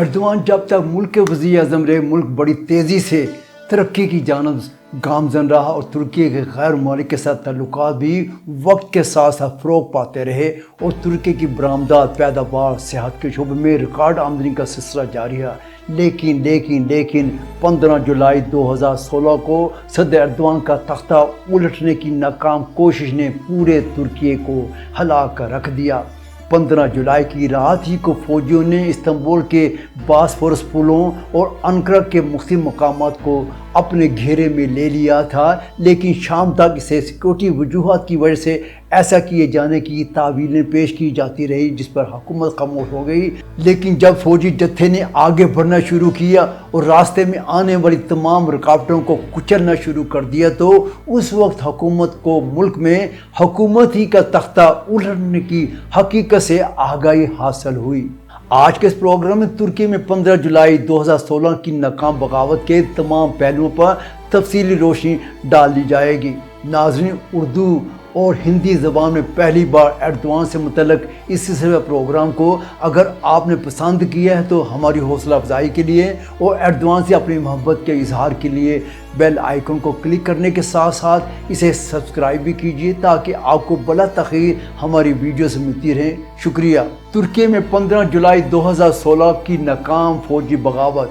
Erdogan جب تک ملک کے وزیر اعظم رہے ملک بڑی تیزی سے ترقی کی جانب گامزن رہا اور ترکی کے غیر ممالک کے ساتھ تعلقات بھی وقت کے ساتھ ساتھ فروغ پاتے رہے اور ترکی کی برآمدات پیداوار صحت کے شعبے میں ریکارڈ آمدنی کا سلسلہ جاری ہے لیکن 15 جولائی 2016 کو صدر ایردوان کا تختہ الٹنے کی ناکام کوشش نے پورے ترکی کو ہلا کر رکھ دیا۔ 15 جولائی کی رات ہی کو فوجیوں نے استنبول کے باسفورس پلوں اور انقرہ کے مختلف مقامات کو اپنے گھیرے میں لے لیا تھا، لیکن شام تک اسے سیکورٹی وجوہات کی وجہ سے ایسا کیے جانے کی تعویلیں پیش کی جاتی رہی، جس پر حکومت خاموش ہو گئی۔ لیکن جب فوجی جتھے نے آگے بڑھنا شروع کیا اور راستے میں آنے والی تمام رکاوٹوں کو کچلنا شروع کر دیا تو اس وقت حکومت کو ملک میں حکومت ہی کا تختہ الٹنے کی حقیقت سے آگاہی حاصل ہوئی۔ آج کے اس پروگرام میں ترکی میں 15 جولائی 2016 کی ناکام بغاوت کے تمام پہلوؤں پر تفصیلی روشنی ڈال دی جائے گی۔ ناظرین، اردو اور ہندی زبان میں پہلی بار ایردوان سے متعلق اس سلسلے پروگرام کو اگر آپ نے پسند کیا ہے تو ہماری حوصلہ افزائی کے لیے اور ایردوان سے اپنی محبت کے اظہار کے لیے بیل آئیکن کو کلک کرنے کے ساتھ ساتھ اسے سبسکرائب بھی کیجیے تاکہ آپ کو بلا تاخیر ہماری ویڈیوز ملتی رہیں۔ شکریہ۔ ترکی میں 15 جولائی 2016 کی ناکام فوجی بغاوت۔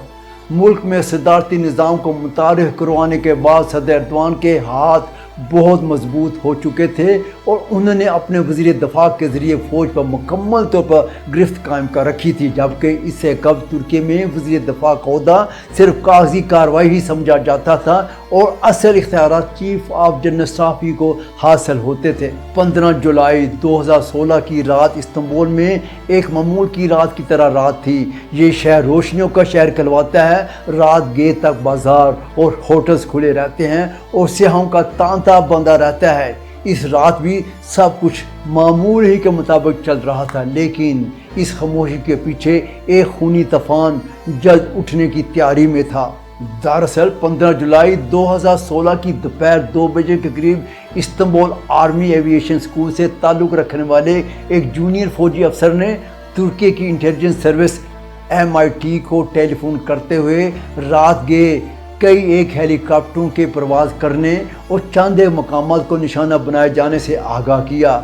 ملک میں صدارتی نظام کو متعارف کروانے کے بعد صدر ایردوان کے ہاتھ بہت مضبوط ہو چکے تھے اور انہوں نے اپنے وزیر دفاع کے ذریعے فوج پر مکمل طور پر گرفت قائم کر رکھی تھی، جبکہ اس سے قبل ترکی میں وزیر دفاع کا عہدہ صرف کاغذی کارروائی ہی سمجھا جاتا تھا اور اصل اختیارات چیف آف جنرل اسٹاف ہی کو حاصل ہوتے تھے۔ 15 جولائی 2016 کی رات استنبول میں ایک معمول کی رات کی طرح رات تھی۔ یہ شہر روشنیوں کا شہر کہلواتا ہے۔ رات گیر تک بازار اور ہوٹلز کھلے رہتے ہیں اور سیاحوں کا تانتا بندہ رہتا ہے۔ اس رات بھی سب کچھ معمول ہی کے مطابق چل رہا تھا، لیکن اس خاموشی کے پیچھے ایک خونی طوفان جلد اٹھنے کی تیاری میں تھا۔ دراصل 15 جولائی 2016 کی دوپہر 2 بجے کے قریب استنبول آرمی ایوییشن اسکول سے تعلق رکھنے والے ایک جونیئر فوجی افسر نے ترکی کی انٹیلیجنس سروس MIT کو ٹیلی فون کرتے ہوئے رات گئے کئی ایک ہیلی کاپٹروں کے پرواز کرنے اور چند مقامات کو نشانہ بنائے جانے سے آگاہ کیا۔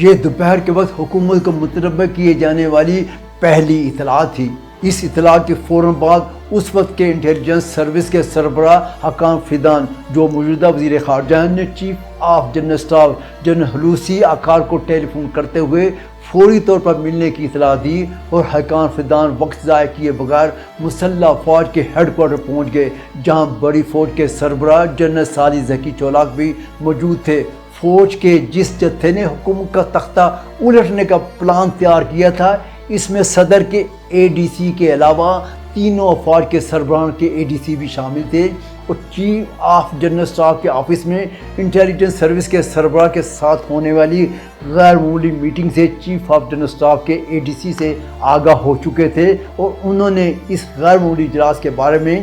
یہ دوپہر کے وقت حکومت کو متنبہ کیے جانے والی پہلی اطلاع تھی۔ اس اطلاع کے فوراً بعد اس وقت کے انٹیلیجنس سروس کے سربراہ حقان فیدان، جو موجودہ وزیر خارجہ ہیں، نے chief of general staff general Hulusi Akar کو ٹیلی فون کرتے ہوئے فوری طور پر ملنے کی اطلاع دی اور حقان فیدان وقت ضائع کیے بغیر مسلح فوج کے ہیڈ کوارٹر پہنچ گئے، جہاں بڑی فوج کے سربراہ جنرل سالی ذکی چولاک بھی موجود تھے۔ فوج کے جس جتھے نے حکومت کا تختہ الٹنے کا پلان تیار کیا تھا، اس میں صدر کے ADC کے علاوہ تینوں افواج کے سربراہان کے ADC بھی شامل تھے اور چیف آف جنرل اسٹاف کے آفس میں انٹیلیجنس سروس کے سربراہ کے ساتھ ہونے والی غیر معمولی میٹنگ سے چیف آف جنرل اسٹاف کے ADC سے آگاہ ہو چکے تھے اور انہوں نے اس غیر معمولی اجلاس کے بارے میں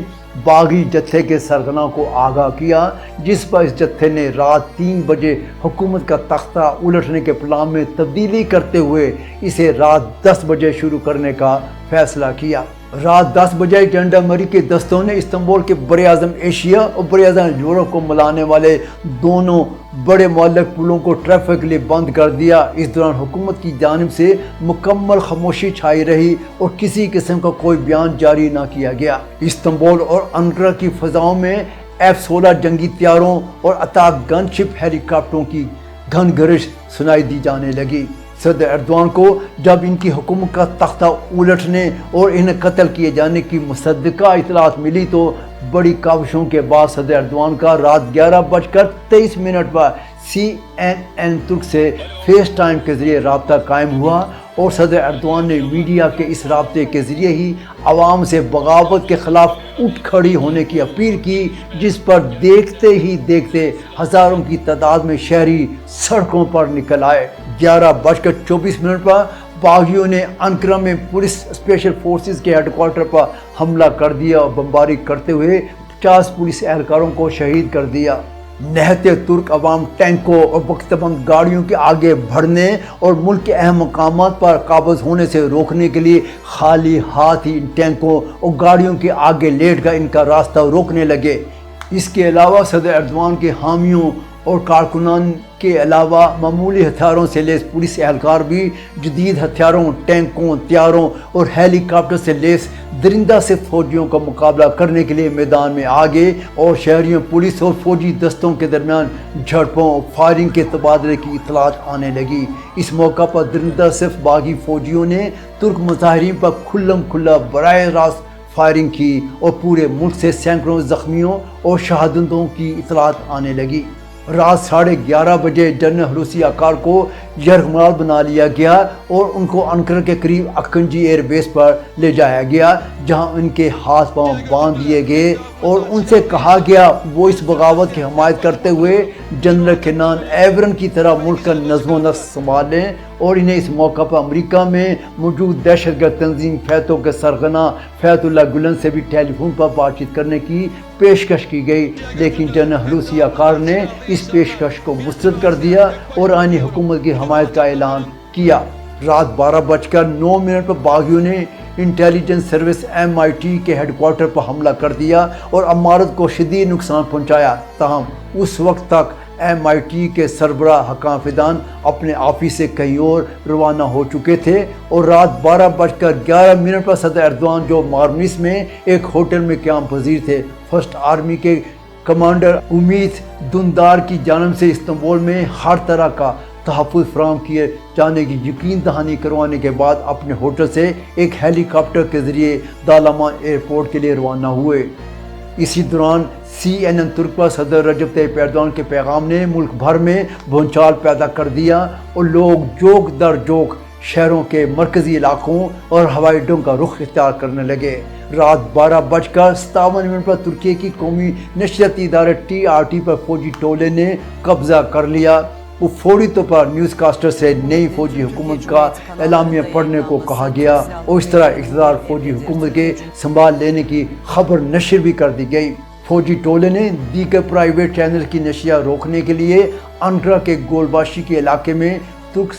باغی جتھے کے سرغنہ کو آگاہ کیا، جس پر اس جتھے نے رات 3 بجے حکومت کا تختہ الٹنے کے پلان میں تبدیلی کرتے ہوئے اسے رات 10 بجے شروع کرنے کا فیصلہ کیا۔ رات 10 بجے جنڈارمری کے دستوں نے استنبول کے براعظم ایشیا اور براعظم یورپ کو ملانے والے دونوں بڑے معلق پلوں کو ٹریفک کے لیے بند کر دیا۔ اس دوران حکومت کی جانب سے مکمل خاموشی چھائی رہی اور کسی قسم کا کوئی بیان جاری نہ کیا گیا۔ استنبول اور انقرہ کی فضاؤں میں F-16 جنگی طیاروں اور اتاک گن شپ ہیلی کاپٹروں کی گھن گرج سنائی دی جانے لگی۔ صدر ایردوان کو جب ان کی حکومت کا تختہ الٹنے اور انہیں قتل کیے جانے کی مصدقہ اطلاعات ملی تو بڑی کاوشوں کے بعد صدر ایردوان کا رات 11:23 پر CNN ترک سے فیس ٹائم کے ذریعے رابطہ قائم ہوا اور صدر ایردوان نے میڈیا کے اس رابطے کے ذریعے ہی عوام سے بغاوت کے خلاف اٹھ کھڑی ہونے کی اپیل کی، جس پر دیکھتے ہی دیکھتے ہزاروں کی تعداد میں شہری سڑکوں پر نکل آئے۔ 11:24 پر باغیوں نے انقرہ میں پولیس اسپیشل فورسز کے ہیڈ کوارٹر پر حملہ کر دیا اور بمباری کرتے ہوئے 50 پولیس اہلکاروں کو شہید کر دیا۔ نہتے ترک عوام ٹینکوں اور بختبند گاڑیوں کے آگے بڑھنے اور ملک کے اہم مقامات پر قابض ہونے سے روکنے کے لیے خالی ہاتھ ہی ان ٹینکوں اور گاڑیوں کے آگے لیٹ کر ان کا راستہ روکنے لگے۔ اس کے علاوہ صدر ایردوان کے حامیوں اور کارکنان کے علاوہ معمولی ہتھیاروں سے لیس پولیس اہلکار بھی جدید ہتھیاروں، ٹینکوں، طیاروں اور ہیلی کاپٹر سے لیس درندہ سے فوجیوں کا مقابلہ کرنے کے لیے میدان میں آگے اور شہریوں، پولیس اور فوجی دستوں کے درمیان جھڑپوں اور فائرنگ کے تبادلے کی اطلاعات آنے لگی۔ اس موقع پر درندہ صرف باغی فوجیوں نے ترک مظاہرین پر کھلم کھلا براہ راست فائرنگ کی اور پورے ملک سے سینکڑوں زخمیوں اور شہادتوں کی اطلاعات آنے لگی۔ رات 11:30 بجے جنرل حلوسی آکار کو یرغمال بنا لیا گیا اور ان کو انکرا کے قریب اکنجی ایئر بیس پر لے جایا گیا، جہاں ان کے ہاتھ پاؤں باندھ دیے گئے اور ان سے کہا گیا وہ اس بغاوت کی حمایت کرتے ہوئے جنرل کینان ایورن کی طرح ملک کا نظم و نسق سنبھال لیں، اور انہیں اس موقع پر امریکہ میں موجود دہشت گرد تنظیم فیتو کے سرغنہ فیت اللہ گلن سے بھی ٹیلی فون پر بات چیت کرنے کی پیشکش کی گئی، لیکن جنرل حلوسی آکار نے اس پیشکش کو مسترد کر دیا اور آئینی حکومت کی حمایت کا اعلان کیا۔ رات 12:09 پر باغیوں نے انٹیلیجنس سروس MI-T کے ہیڈ کوارٹر پر حملہ کر دیا اور عمارت کو شدید نقصان پہنچایا، تاہم اس وقت تک MI-T کے سربراہ حکام فیدان اپنے آفس سے کہیں اور روانہ ہو چکے تھے، اور رات 12:11 پر صدر ایردوان جو مارمنیس میں ایک ہوٹل میں قیام پذیر تھے، فرسٹ آرمی کے کمانڈر امیت دندار کی جانب سے استنبول میں ہر طرح کا تحفظ فراہم کیے جانے کی یقین دہانی کروانے کے بعد اپنے ہوٹل سے ایک ہیلی کاپٹر کے ذریعے دالامان ایئرپورٹ کے لیے روانہ ہوئے۔ اسی دوران CNN ترک پر صدر رجب طیب ایردوان کے پیغام نے ملک بھر میں بھونچال پیدا کر دیا اور لوگ جوک در جوک شہروں کے مرکزی علاقوں اور ہوائی اڈوں کا رخ اختیار کرنے لگے۔ رات 12:57 پر ترکی کی قومی نشریاتی ادارے TRT پر فوجی ٹولے نے قبضہ کر لیا۔ وہ فوری طور پر نیوز کاسٹر سے نئی فوجی حکومت کا اعلامیہ پڑھنے کو کہا گیا اور اس طرح اقتدار فوجی حکومت کے سنبھال لینے کی خبر نشر بھی کر دی گئی۔ فوجی ٹولے نے دیگر پرائیویٹ چینل کی نشریات روکنے کے لیے انکرا کے گولباشی کے علاقے میں ترک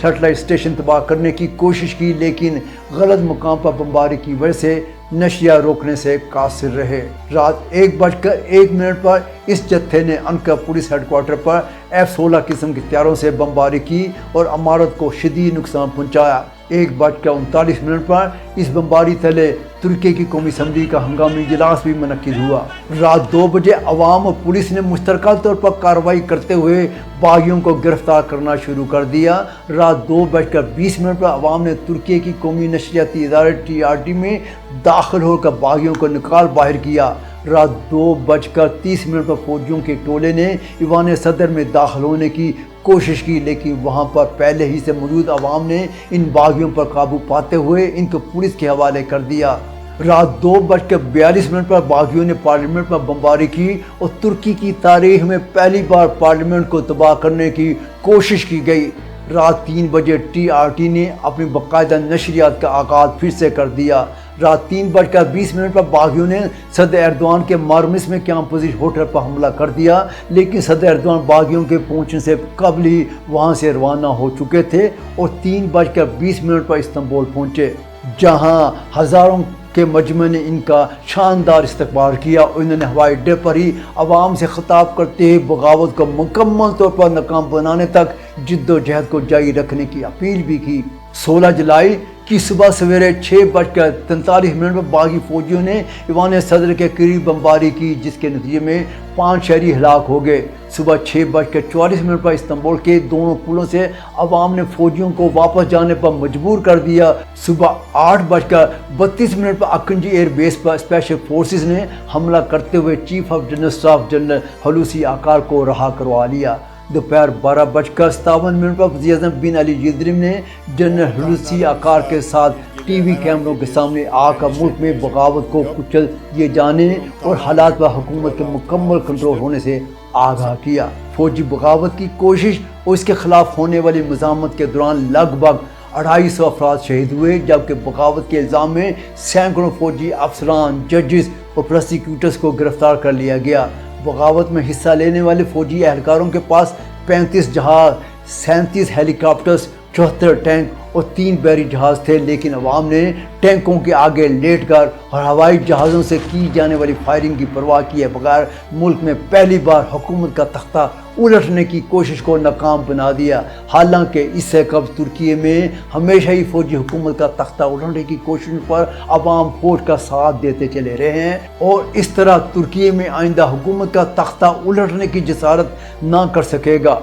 سیٹلائٹ اسٹیشن تباہ کرنے کی کوشش کی، لیکن غلط مقام پر بمباری کی وجہ سے نشریات روکنے سے قاصر رہے۔ رات 1:01 پر اس جتھے نے انکرا پولیس ہیڈ کوارٹر پر F-16 قسم کے طیاروں سے بمباری کی اور عمارت کو شدید نقصان پہنچایا۔ 1:39 پر اس بمباری تلے ترکی کی قومی اسمبلی کا ہنگامی اجلاس بھی منعقد ہوا۔ رات 2 بجے عوام اور پولیس نے مشترکہ طور پر کارروائی کرتے ہوئے باغیوں کو گرفتار کرنا شروع کر دیا۔ رات 2:20 پر عوام نے ترکی کی قومی نشریاتی ادارے TRT میں داخل ہو کر باغیوں کو نکال باہر کیا۔ رات 2:30 پر فوجیوں کے ٹولے نے ایوان صدر میں داخل ہونے کی کوشش کی، لیکن وہاں پر پہلے ہی سے موجود عوام نے ان باغیوں پر قابو پاتے ہوئے ان کو پولیس کے حوالے کر دیا۔ رات 2:42 پر باغیوں نے پارلیمنٹ پر بمباری کی اور ترکی کی تاریخ میں پہلی بار پارلیمنٹ کو تباہ کرنے کی کوشش کی گئی۔ رات 3 بجے TRT نے اپنی باقاعدہ نشریات کا آغاز پھر سے کر دیا۔ رات 3:20 پر باغیوں نے صدر ایردوان کے مارمنیس میں قیام پذیر ہوٹل پر حملہ کر دیا، لیکن صدر ایردوان باغیوں کے پہنچنے سے قبل ہی وہاں سے روانہ ہو چکے تھے اور 3:20 پر استنبول پہنچے، جہاں ہزاروں کے مجمع نے ان کا شاندار استقبال کیا اور انہوں نے ہوائی اڈے پر ہی عوام سے خطاب کرتے ہوئے بغاوت کو مکمل طور پر ناکام بنانے تک جد و جہد کو جاری رکھنے کی اپیل بھی کی۔ 16 جولائی کی صبح سویرے 6:43 پر باغی فوجیوں نے ایوان صدر کے قریب بمباری کی، جس کے نتیجے میں 5 شہری ہلاک ہو گئے۔ صبح 6:44 پر استنبول کے دونوں پلوں سے عوام نے فوجیوں کو واپس جانے پر مجبور کر دیا۔ صبح 8:32 پر اکنجی ایئر بیس پر اسپیشل فورسز نے حملہ کرتے ہوئے chief of general staff general Hulusi Akar کو رہا کروا لیا۔ دوپہر 12:57 پر وزیر اعظم بن علی یلدریم نے جنرل حلوسی آکار کے ساتھ ٹی وی کیمروں کے سامنے آ کر ملک میں بغاوت کو کچل دیے جانے اور حالات پر حکومت کے مکمل کنٹرول ہونے سے آگاہ کیا۔ فوجی بغاوت کی کوشش اور اس کے خلاف ہونے والی مزاحمت کے دوران لگ بھگ 250 افراد شہید ہوئے، جبکہ بغاوت کے الزام میں سینکڑوں فوجی افسران، ججز اور پروسیکیوٹرز کو گرفتار کر لیا گیا۔ بغاوت میں حصہ لینے والے فوجی اہلکاروں کے پاس 35 جہاز، 37 ہیلی کاپٹرز، 74 ٹینک اور 3 بحری جہاز تھے، لیکن عوام نے ٹینکوں کے آگے لیٹ کر اور ہوائی جہازوں سے کی جانے والی فائرنگ کی پرواہ کیے بغیر ملک میں پہلی بار حکومت کا تختہ الٹنے کی کوشش کو ناکام بنا دیا۔ حالانکہ اس سے قبل ترکی میں ہمیشہ ہی فوجی حکومت کا تختہ الٹنے کی کوشش پر عوام فوج کا ساتھ دیتے چلے رہے ہیں، اور اس طرح ترکی میں آئندہ حکومت کا تختہ الٹنے کی جسارت نہ کر سکے گا۔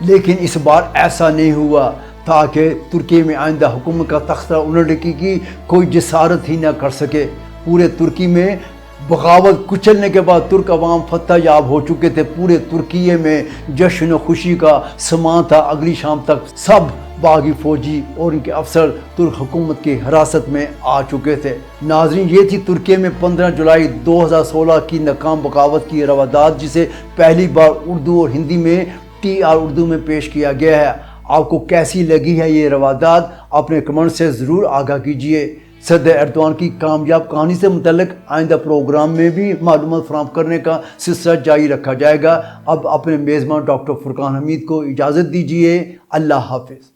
لیکن اس بار ایسا نہیں ہوا، تاکہ ترکی میں آئندہ حکومت کا تختہ الٹنے کی کوئی جسارت ہی نہ کر سکے۔ پورے ترکی میں بغاوت کچلنے کے بعد ترک عوام فتح یاب ہو چکے تھے۔ پورے ترکی میں جشن و خوشی کا سماں تھا۔ اگلی شام تک سب باغی فوجی اور ان کے افسر ترک حکومت کی حراست میں آ چکے تھے۔ ناظرین، یہ تھی ترکی میں 15 جولائی 2016 کی ناکام بغاوت کی روادات، جسے پہلی بار اردو اور ہندی میں TR اردو میں پیش کیا گیا ہے۔ آپ کو کیسی لگی ہے یہ روادات؟ اپنے کمنٹ سے ضرور آگاہ کیجیے۔ صدر ایردوان کی کامیاب کہانی سے متعلق آئندہ پروگرام میں بھی معلومات فراہم کرنے کا سلسلہ جاری رکھا جائے گا۔ اب اپنے میزبان ڈاکٹر فرقان حمید کو اجازت دیجیے۔ اللہ حافظ۔